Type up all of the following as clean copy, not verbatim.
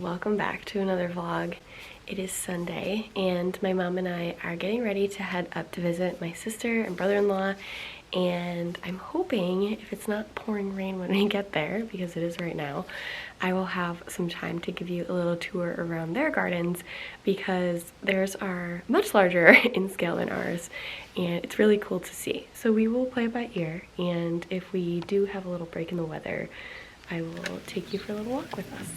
welcome back to another vlog. It is Sunday and my mom and I are getting ready to head up to visit my sister and brother-in-law, and I'm hoping, if it's not pouring rain when we get there, because it is right now, I will have some time to give you a little tour around their gardens, because theirs are much larger in scale than ours and it's really cool to see. So we will play it by ear, and if we do have a little break in the weather, I will take you for a little walk with us.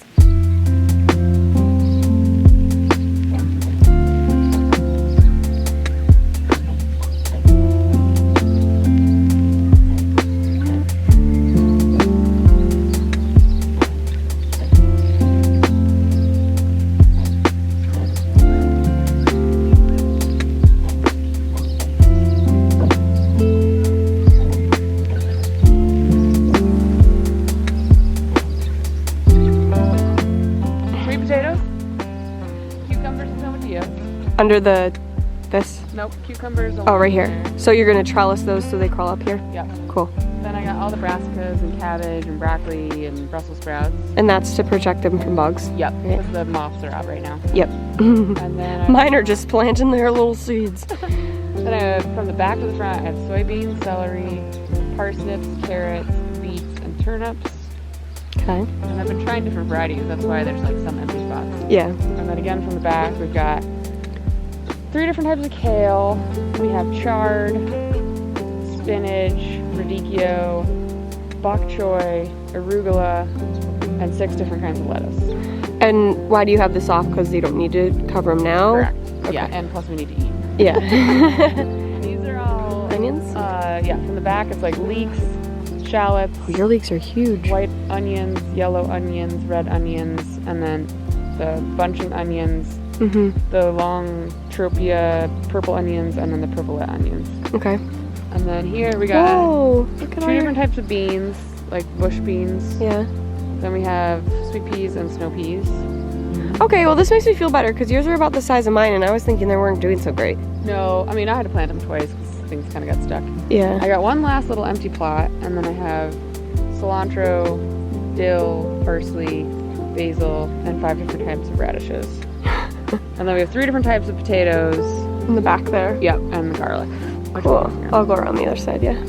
Under this? Nope, cucumbers. Oh, right here. There. So you're gonna trellis those so they crawl up here? Yep. Cool. Then I got all the brassicas and cabbage and broccoli and Brussels sprouts. And that's to protect them from bugs? Yep, because the moths are out right now. Yep. And then mine are just planting their little seeds. Then I have, from the back to the front, I have soybeans, celery, parsnips, carrots, beets, and turnips. Okay. And I've been trying different varieties, that's why there's like some empty spots. Yeah. And then again from the back, we've got 3 different types of kale. We have chard, spinach, radicchio, bok choy, arugula, and 6 different kinds of lettuce. And why do you have this off? Because you don't need to cover them now? Correct. Okay. Yeah, and plus we need to eat. Yeah. These are all onions? Yeah, from the back it's like leeks, shallots. Oh, your leeks are huge. White onions, yellow onions, red onions, and then the bunching onions. The long tropia purple onions, and then the purpleette onions. Okay. And then here we got 2 different types of beans, like bush beans. Yeah. Then we have sweet peas and snow peas. Okay, well this makes me feel better because yours are about the size of mine and I was thinking they weren't doing so great. No, I mean I had to plant them twice because things kind of got stuck. Yeah. I got one last little empty plot, and then I have cilantro, dill, parsley, basil, and 5 different types of radishes. And then we have 3 different types of potatoes. In the back there? Yep, and the garlic. Cool. I'll go around the other side, yeah.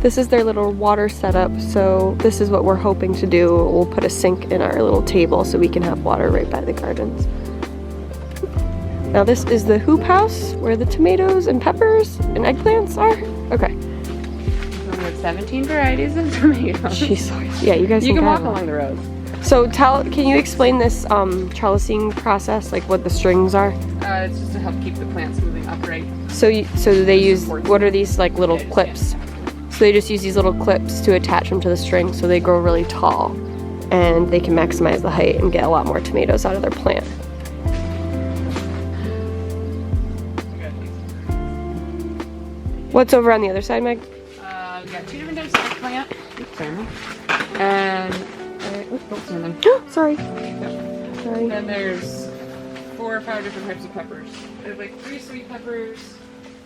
This is their little water setup, so this is what we're hoping to do. We'll put a sink in our little table so we can have water right by the gardens. Now this is the hoop house where the tomatoes and peppers and eggplants are. Okay. So we have 17 varieties of tomatoes. Jeez, yeah, you guys can walk along the rows. So can you explain this trellising process, like what the strings are? It's just to help keep the plants moving upright. So they use, what are these like little clips? So they just use these little clips to attach them to the string so they grow really tall and they can maximize the height and get a lot more tomatoes out of their plant. What's over on the other side, Meg? We got 2 different types of eggplant. And sorry. Sorry. Then there's 4 or 5 different types of peppers. There's like 3 sweet peppers,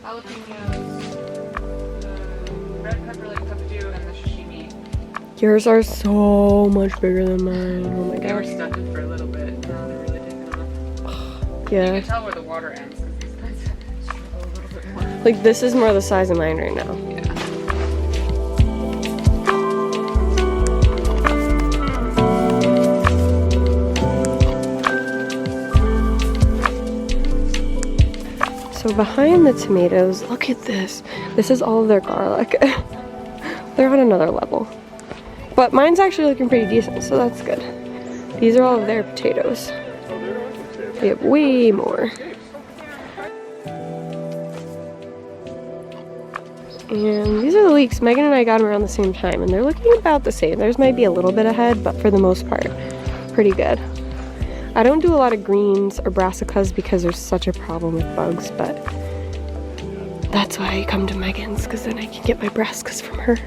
jalapenos, the red pepper like peppadew, and the sashimi. Yours are so much bigger than mine. Oh my god. They were stuck in for a little bit. Now they're really taking off. Yeah. You can tell where the water ends because these plants struggle a little bit more. Like this is more the size of mine right now. Yeah. So behind the tomatoes, look at this. This is all of their garlic. They're on another level. But mine's actually looking pretty decent, so that's good. These are all of their potatoes. They have way more. And these are the leeks. Megan and I got them around the same time, and they're looking about the same. Theirs might be a little bit ahead, but for the most part, pretty good. I don't do a lot of greens or brassicas because there's such a problem with bugs, but that's why I come to Megan's, because then I can get my brassicas from her.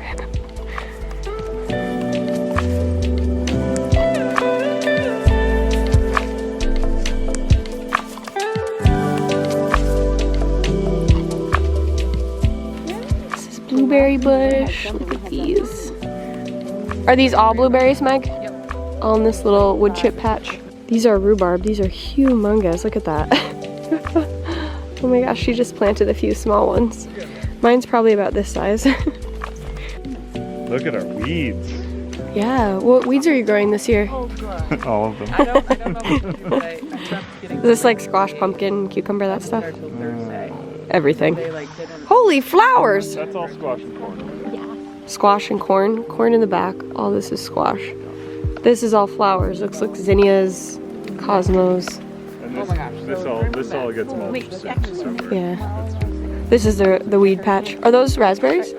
This is blueberry bush. Look at these. Are these all blueberries, Meg? Yep. All in this little wood chip patch? These are rhubarb. These are humongous. Look at that. Oh my gosh, she just planted a few small ones. Mine's probably about this size. Look at our weeds. Yeah. What weeds are you growing this year? Oh, God. All of them. I don't know what to do, but I stopped getting Is this like squash, pumpkin, cucumber, that stuff? until Thursday. Everything. They like didn't. Holy flowers! That's all squash and corn. Squash and corn. Corn in the back. All this is squash. This is all flowers. Looks like zinnias, cosmos. And Oh my gosh. this all gets mulched soon, December. Yeah. This is the weed patch. Are those raspberries?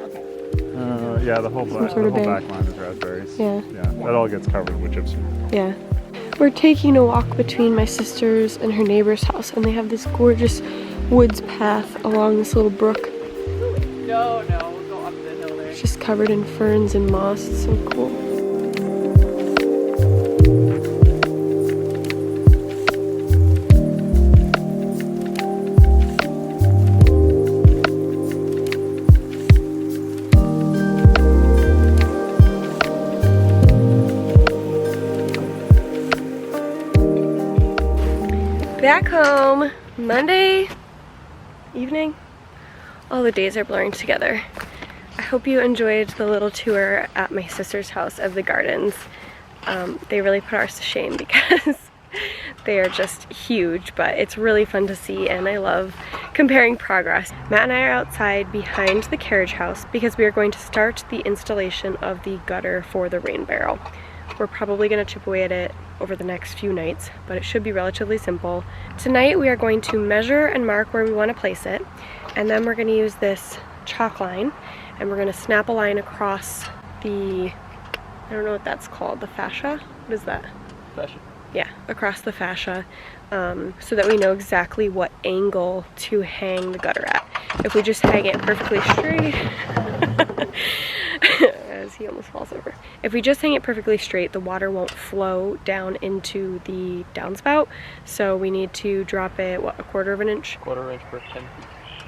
Yeah, the whole back sort of bag. line is raspberries. Yeah. Yeah, that all gets covered with gypsum. Yeah. We're taking a walk between my sister's and her neighbor's house, and they have this gorgeous woods path along this little brook. No, we'll go up the hill there. It's just covered in ferns and moss. It's so cool. Back home, Monday evening. All the days are blurring together. I hope you enjoyed the little tour at my sister's house of the gardens. They really put ours to shame because they are just huge, but it's really fun to see and I love comparing progress. Matt and I are outside behind the carriage house because we are going to start the installation of the gutter for the rain barrel. We're probably going to chip away at it over the next few nights, but it should be relatively simple. Tonight we are going to measure and mark where we want to place it, and then we're going to use this chalk line and we're going to snap a line across the, I don't know what that's called, the fascia? What is that? Fascia. Yeah, across the fascia, so that we know exactly what angle to hang the gutter at. If we just hang it perfectly straight, as he almost falls over. If we just hang it perfectly straight, the water won't flow down into the downspout, so we need to drop it, what, a quarter of an inch? Quarter inch per 10 feet.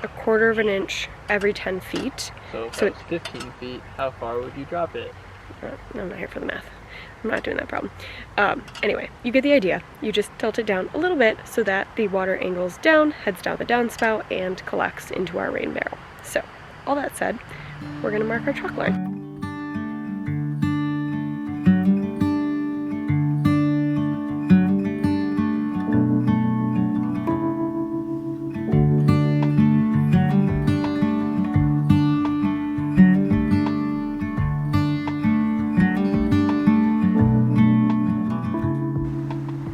A quarter of an inch every 10 feet. So if So that's 15 feet, how far would you drop it? I'm not here for the math. I'm not doing that problem. Anyway, you get the idea. You just tilt it down a little bit so that the water angles down, heads down the downspout, and collects into our rain barrel. So, all that said, we're gonna mark our chalk line.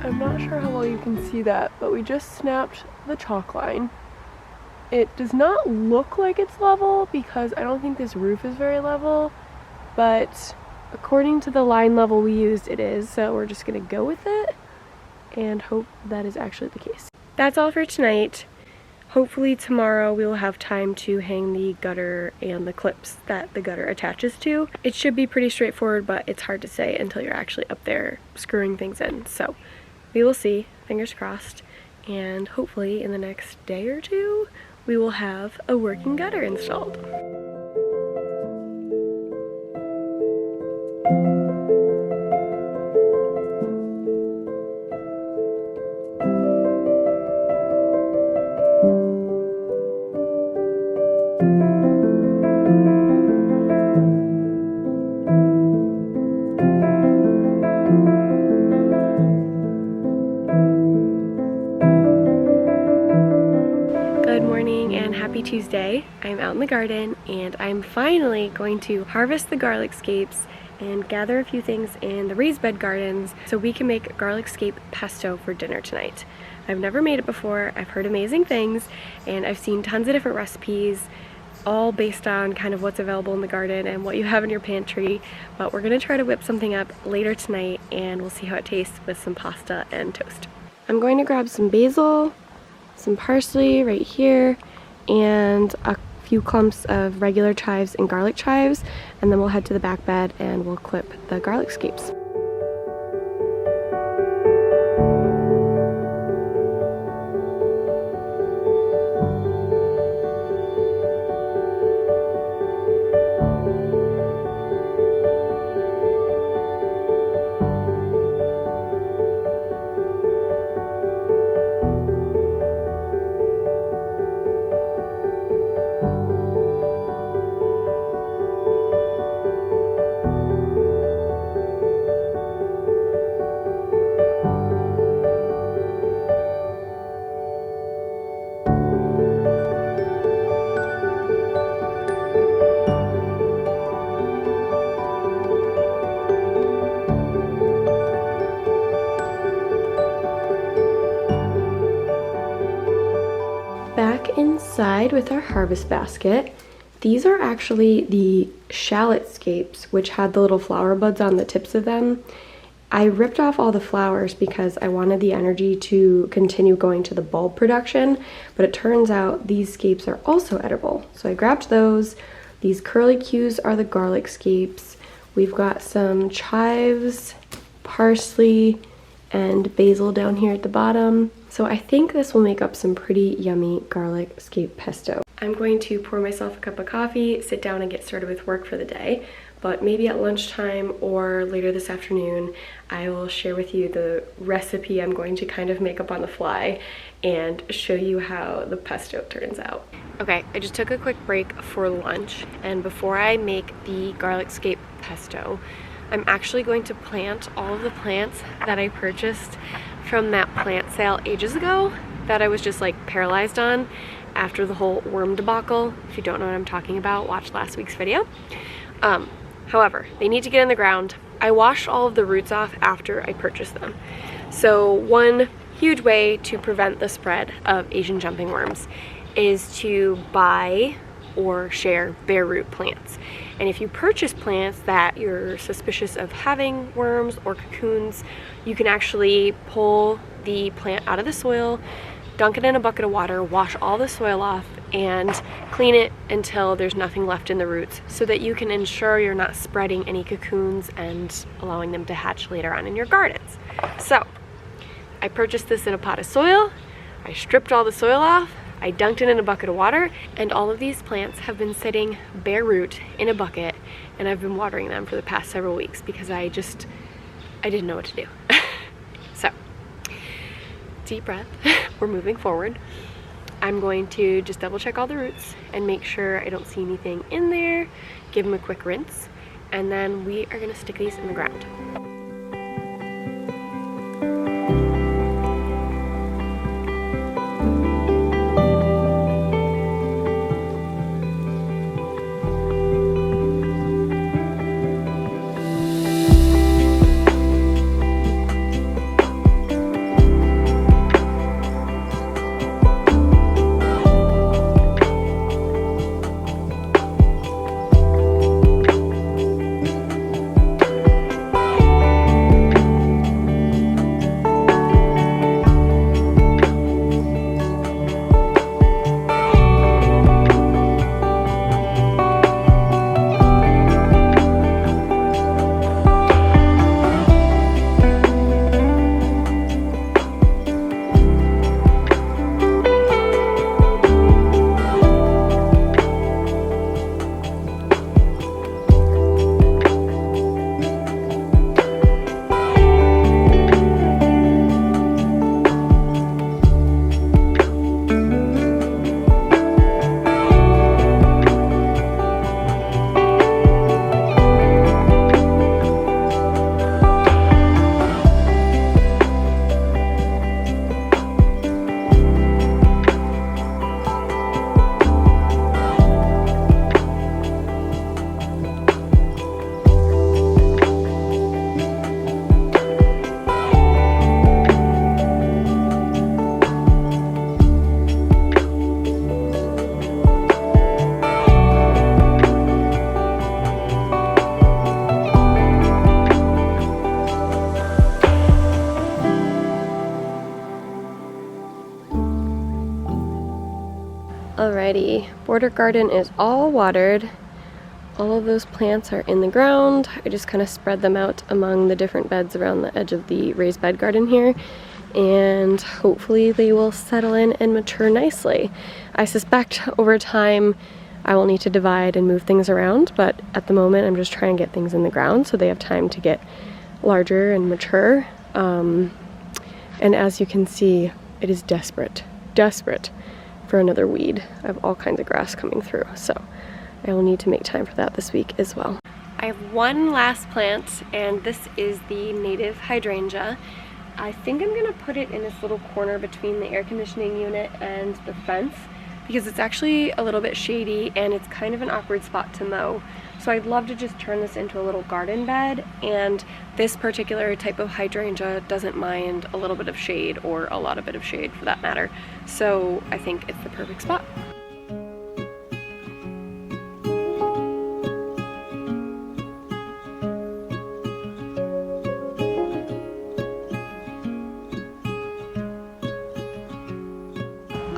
I'm not sure how well you can see that, but we just snapped the chalk line. It does not look like it's level because I don't think this roof is very level, but according to the line level we used, it is, so we're just gonna go with it and hope that is actually the case. That's all for tonight. Hopefully tomorrow we will have time to hang the gutter and the clips that the gutter attaches to. It should be pretty straightforward, but it's hard to say until you're actually up there screwing things in. So we will see, fingers crossed, and hopefully in the next day or two we will have a working gutter installed. Good morning and happy Tuesday. I'm out in the garden and I'm finally going to harvest the garlic scapes and gather a few things in the raised bed gardens so we can make garlic scape pesto for dinner tonight. I've never made it before, I've heard amazing things, and I've seen tons of different recipes, all based on kind of what's available in the garden and what you have in your pantry, but we're gonna try to whip something up later tonight and we'll see how it tastes with some pasta and toast. I'm going to grab some basil, some parsley right here, and a few clumps of regular chives and garlic chives, and then we'll head to the back bed and we'll clip the garlic scapes. outside with our harvest basket. These are actually the shallot scapes, which had the little flower buds on the tips of them. I ripped off all the flowers because I wanted the energy to continue going to the bulb production, but it turns out these scapes are also edible. So I grabbed those. These curlicues are the garlic scapes. We've got some chives, parsley, and basil down here at the bottom. So I think this will make up some pretty yummy garlic scape pesto. I'm going to pour myself a cup of coffee, sit down and get started with work for the day. But maybe at lunchtime or later this afternoon, I will share with you the recipe I'm going to kind of make up on the fly and show you how the pesto turns out. Okay, I just took a quick break for lunch, and before I make the garlic scape pesto, I'm actually going to plant all of the plants that I purchased from that plant sale ages ago that I was just like paralyzed on after the whole worm debacle. If you don't know what I'm talking about, watch last week's video. However, they need to get in the ground. I washed all of the roots off after I purchased them. So one huge way to prevent the spread of Asian jumping worms is to buy or share bare root plants. And if you purchase plants that you're suspicious of having worms or cocoons, you can actually pull the plant out of the soil, dunk it in a bucket of water, wash all the soil off, and clean it until there's nothing left in the roots so that you can ensure you're not spreading any cocoons and allowing them to hatch later on in your gardens. So I purchased this in a pot of soil, I stripped all the soil off, I dunked it in a bucket of water, and all of these plants have been sitting bare root in a bucket, and I've been watering them for the past several weeks because I didn't know what to do. So deep breath, we're moving forward. I'm going to just double check all the roots and make sure I don't see anything in there, give them a quick rinse, and then we are gonna stick these in the ground. Alrighty, border garden is all watered. All of those plants are in the ground. I just kind of spread them out among the different beds around the edge of the raised bed garden here, and hopefully they will settle in and mature nicely. I suspect over time I will need to divide and move things around, but at the moment I'm just trying to get things in the ground so they have time to get larger and mature. And as you can see, it is desperate for another weed. I have all kinds of grass coming through, so I will need to make time for that this week as well. I have one last plant, and this is the native hydrangea. I think I'm gonna put it in this little corner between the air conditioning unit and the fence because it's actually a little bit shady and it's kind of an awkward spot to mow. So I'd love to just turn this into a little garden bed, and this particular type of hydrangea doesn't mind a little bit of shade, or a lot of bit of shade for that matter. So I think it's the perfect spot.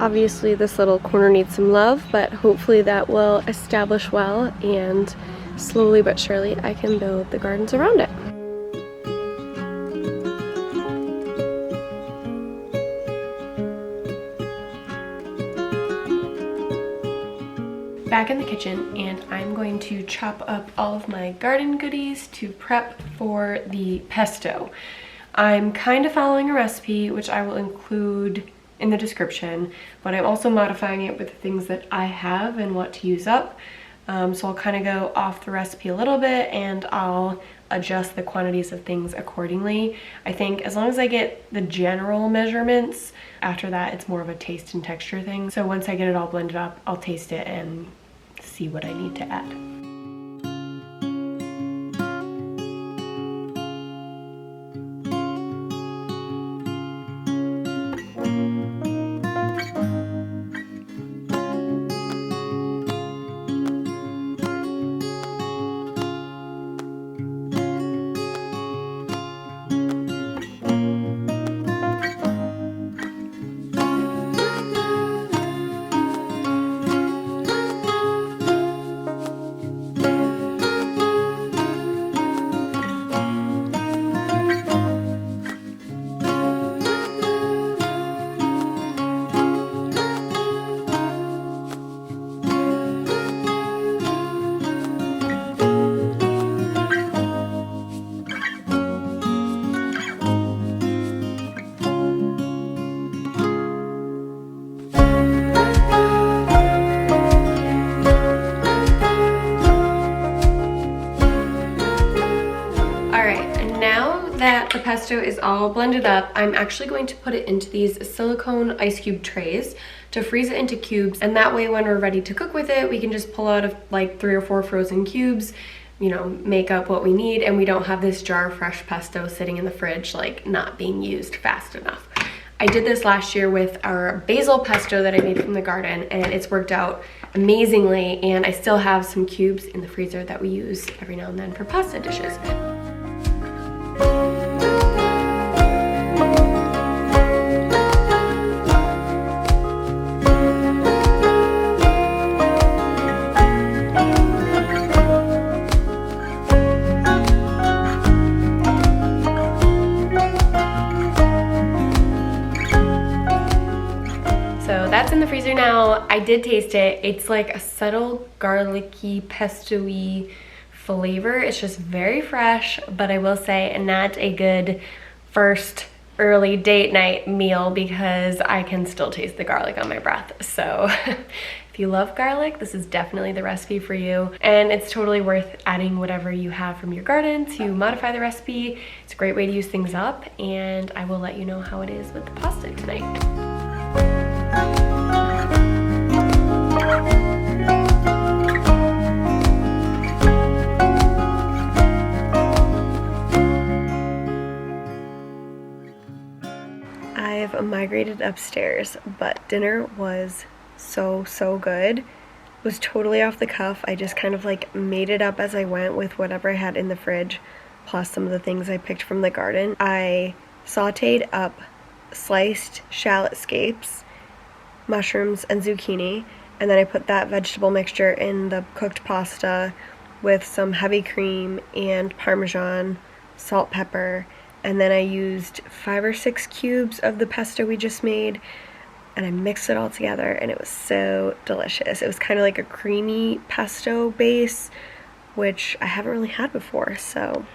Obviously this little corner needs some love, but hopefully that will establish well, and slowly but surely I can build the gardens around it. Back in the kitchen, and I'm going to chop up all of my garden goodies to prep for the pesto. I'm kind of following a recipe, which I will include in the description, but I'm also modifying it with the things that I have and want to use up. So I'll kind of go off the recipe a little bit, and I'll adjust the quantities of things accordingly. I think as long as I get the general measurements, after that it's more of a taste and texture thing. So once I get it all blended up, I'll taste it and see what I need to add. That the pesto is all blended up, I'm actually going to put it into these silicone ice cube trays to freeze it into cubes, and that way when we're ready to cook with it, we can just pull out of like 3 or 4 frozen cubes, you know, make up what we need, and we don't have this jar of fresh pesto sitting in the fridge like not being used fast enough. I did this last year with our basil pesto that I made from the garden, and it's worked out amazingly, and I still have some cubes in the freezer that we use every now and then for pasta dishes. That's in the freezer now. I did taste it. It's like a subtle garlicky, pesto-y flavor. It's just very fresh, but I will say not a good first early date night meal because I can still taste the garlic on my breath. So if you love garlic, this is definitely the recipe for you. And it's totally worth adding whatever you have from your garden to modify the recipe. It's a great way to use things up, and I will let you know how it is with the pasta tonight. I've migrated upstairs, but dinner was so good. It was totally off the cuff. I just kind of like made it up as I went with whatever I had in the fridge, plus some of the things I picked from the garden. I sauteed up sliced shallot scapes, mushrooms, and zucchini, and then I put that vegetable mixture in the cooked pasta with some heavy cream and Parmesan, salt, pepper, and then I used 5 or 6 cubes of the pesto we just made, and I mixed it all together, and it was so delicious. It was kind of like a creamy pesto base, which I haven't really had before, so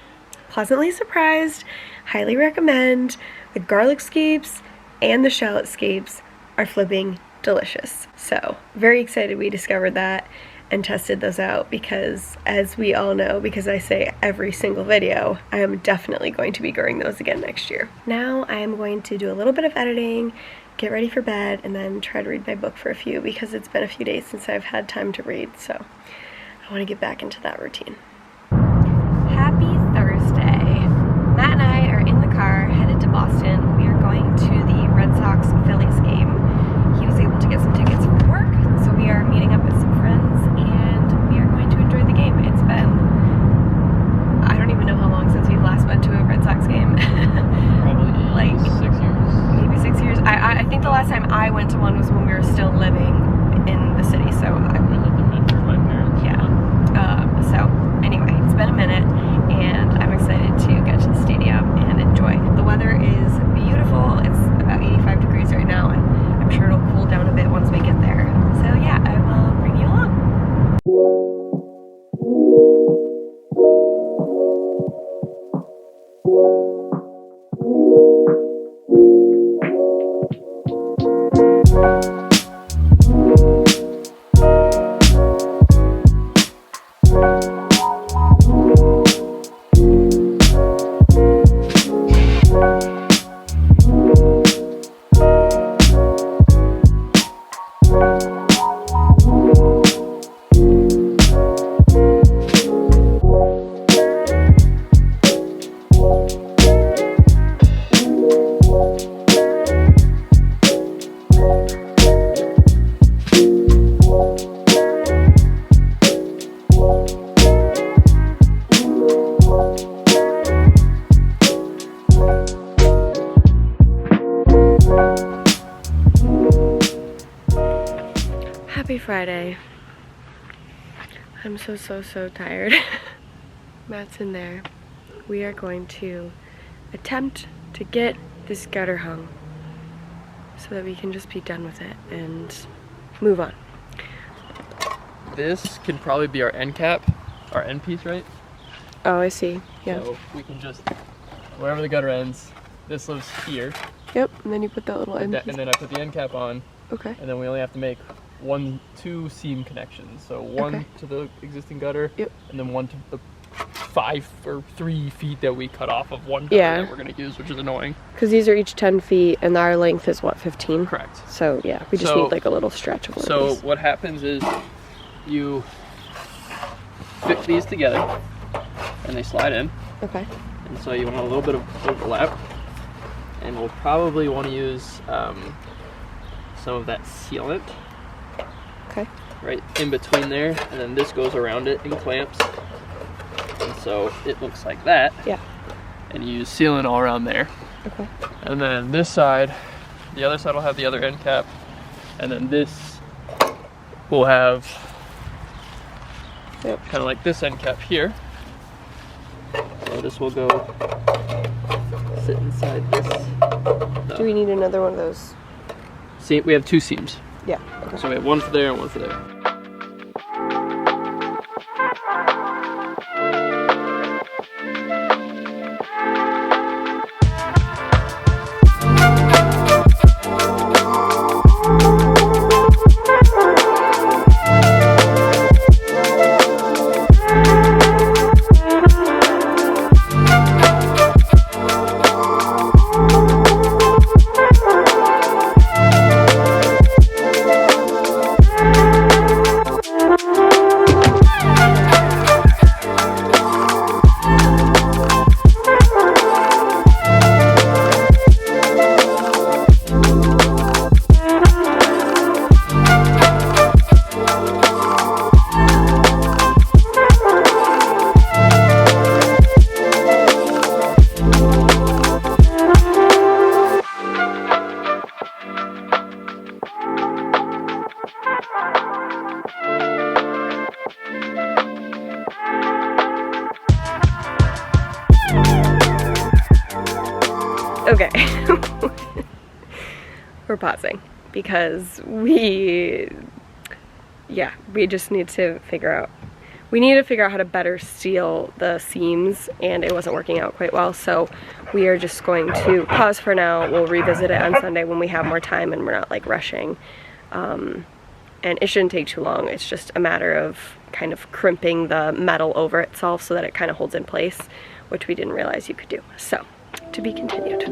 pleasantly surprised. Highly recommend. The garlic scapes and the shallot scapes are flipping delicious. So very excited we discovered that and tested those out, because as we all know, because I say every single video, I am definitely going to be growing those again next year. Now I am going to do a little bit of editing, get ready for bed, and then try to read my book for a few, because it's been a few days since I've had time to read, so I want to get back into that routine. Happy Thursday. Matt and I are in the car headed to Boston. We are going to the Red Sox Phillies game. He was able to get some tickets from work, so we are meeting up with some friends, and we are going to enjoy the game. It's been, I don't even know how long since we last went to a Red Sox game. Probably like 6 years. Maybe 6 years. I think the last last time I went to one was when we were still living in the city, so I lived in Bedford with my parents. yeah. So anyway, it's been a minute, and I'm excited to get to the stadium and enjoy. The weather is beautiful. It's about 85 degrees right now, and I'm sure it'll cool down a bit once we get there. So yeah, I will bring you along. Happy Friday. I'm so tired. Matt's in there. We are going to attempt to get this gutter hung so that we can just be done with it and move on. This can probably be our end cap, our end piece, right? Oh, I see. Yeah. So we can just, wherever the gutter ends, this lives here. Yep, and then you put that little end piece. And then I put the end cap on, Okay. and then we only have to make two seam connections. So one Okay. to the existing gutter, Yep. and then one to the 5 or 3 feet that we cut off of one gutter Yeah. that we're gonna use, which is annoying. Because these are each 10 feet, and our length is what, 15? Correct. So yeah, we just So- need like a little stretch of one of So these. what happens is you fit these together, and they slide in. Okay. And so you want a little bit of overlap, and we'll probably want to use some of that sealant Okay. right in between there, and then this goes around it in clamps, and so it looks like that. Yeah. And you use sealant all around there, Okay. and then this side, the other side will have the other end cap, and then this will have Yep. kind of like this end cap here. So this will go sit inside this. Do we need another one of those? See, we have 2 seams. Yeah. Okay. So we have one for there and one for there. Okay. We're pausing because we just need to figure out how to better seal the seams, and it wasn't working out quite well, so we are just going to pause for now. We'll revisit it on Sunday when we have more time and we're not like rushing, and it shouldn't take too long. It's just a matter of kind of crimping the metal over itself so that it kind of holds in place, which we didn't realize you could do. So to be continued.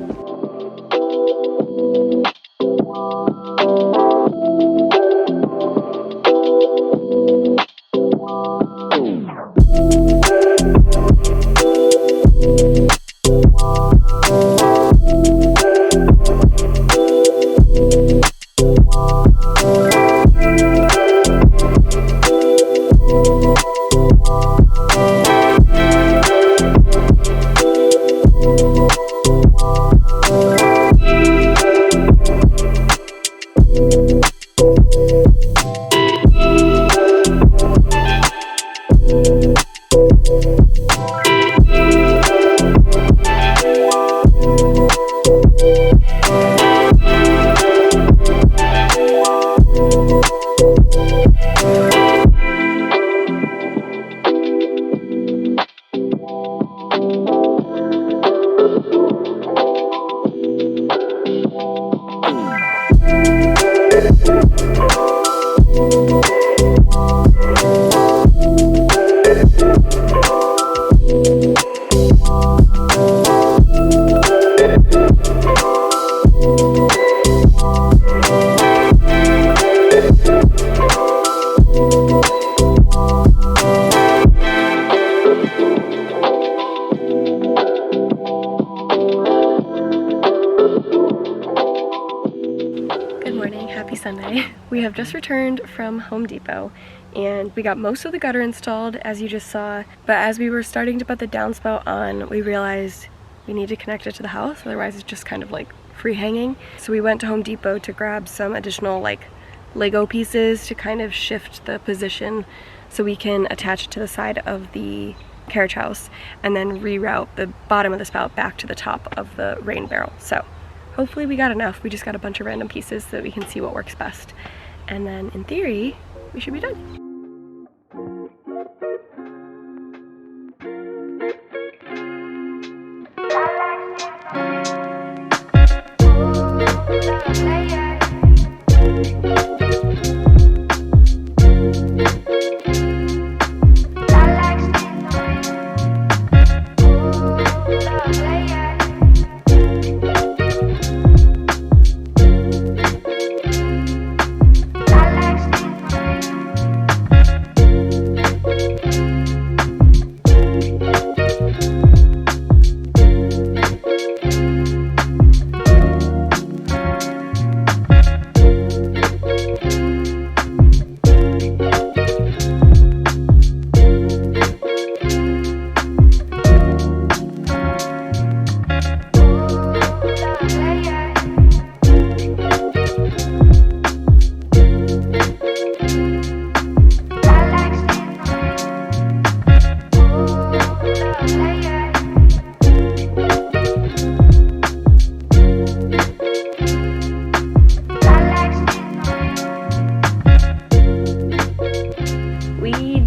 Good morning, happy Sunday. We have just returned from Home Depot and we got most of the gutter installed as you just saw, but as we were starting to put the downspout on, we realized we need to connect it to the house, otherwise it's just kind of like free hanging. So we went to Home Depot to grab some additional like Lego pieces to kind of shift the position so we can attach it to the side of the carriage house and then reroute the bottom of the spout back to the top of the rain barrel. So hopefully we got enough. We just got a bunch of random pieces so that we can see what works best. And then in theory, we should be done.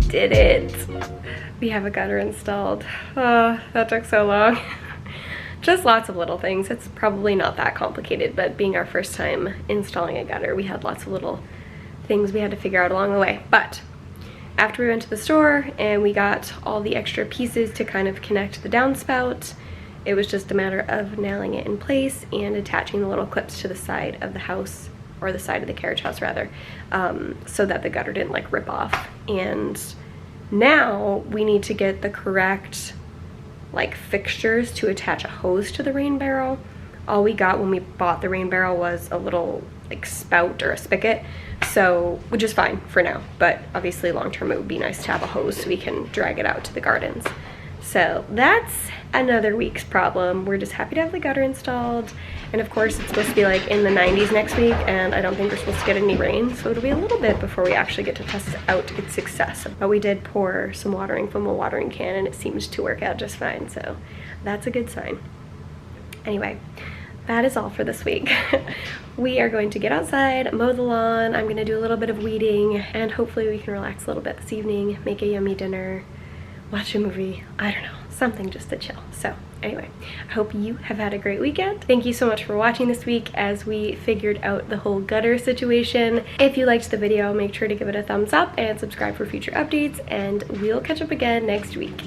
Did it. We have a gutter installed. Oh, that took so long. Just lots of little things. It's probably not that complicated, but being our first time installing a gutter, we had lots of little things we had to figure out along the way. But after we went to the store and we got all the extra pieces to kind of connect the downspout, it was just a matter of nailing it in place and attaching the little clips to the side of the house, or the side of the carriage house rather, so that the gutter didn't like rip off. And now we need to get the correct like fixtures to attach a hose to the rain barrel. All we got when we bought the rain barrel was a little like spout or a spigot, so which is fine for now, but obviously long term it would be nice to have a hose so we can drag it out to the gardens. So that's another week's problem. We're just happy to have the gutter installed, and of course it's supposed to be like in the 90s next week, and I don't think we're supposed to get any rain, so it'll be a little bit before we actually get to test out its success. But we did pour some watering from a watering can and it seems to work out just fine, so that's a good sign. Anyway, that is all for this week. We are going to get outside, mow the lawn, I'm going to do a little bit of weeding, and hopefully we can relax a little bit this evening, make a yummy dinner, watch a movie, I don't know, something just to chill. So anyway, I hope you have had a great weekend. Thank you so much for watching this week as we figured out the whole gutter situation. If you liked the video, make sure to give it a thumbs up and subscribe for future updates, and we'll catch up again next week.